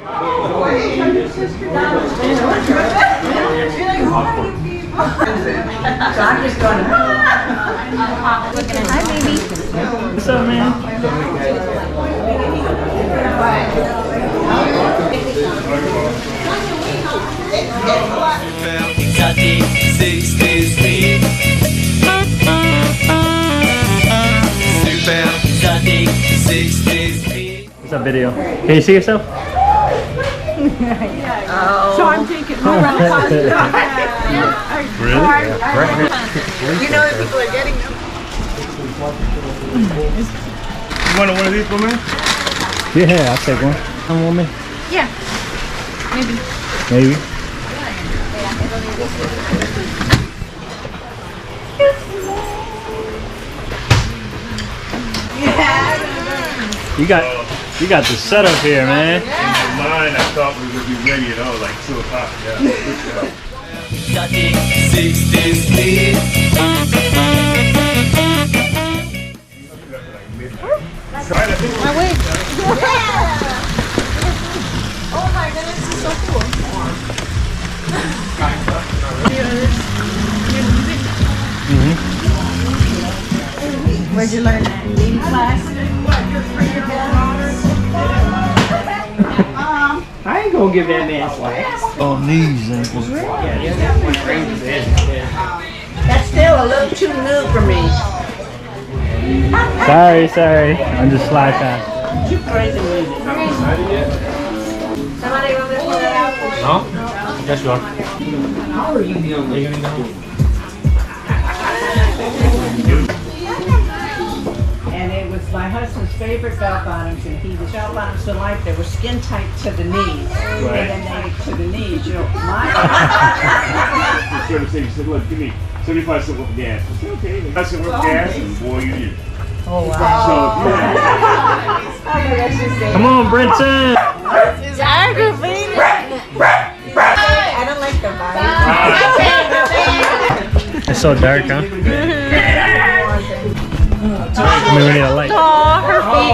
So I'm just going to... Hi, baby. What's up, man? Exotic 60s beat. Super exotic 60s beat. What's up, video? Can you see yourself? So I'm thinking... Really? You know if people are getting them. You want one of these for me? Yeah, I'll take one. One woman? Yeah. Maybe. Maybe. You got the setup here, man. In my mind, I thought we would be ready at all, like 2 o'clock. Yeah, good job. Exotic 60s beat. My wig. Oh my goodness, this is so cool. Where'd you learn that? In class? I ain't gonna give that man slack. On these ankles. That's still a little too new for me. Sorry. I'm just slide past. You crazy with it. Somebody want to pull that out for you? No? Yes, you are. How are you doing? And it was my husband's favorite bell bottoms, and he was bell bottoms to life. They were skin tight to the knees. Right. And then they to the knees. You know, my He said, look, give me 75 cents worth of gas. I said, okay. I said, worth of gas, and boy, you did. Oh, wow. So, yeah. Come on, Brenton! It's aggravating. I don't like the vibe. It's so dark, huh? I mean, we need a light. Aw, her feet.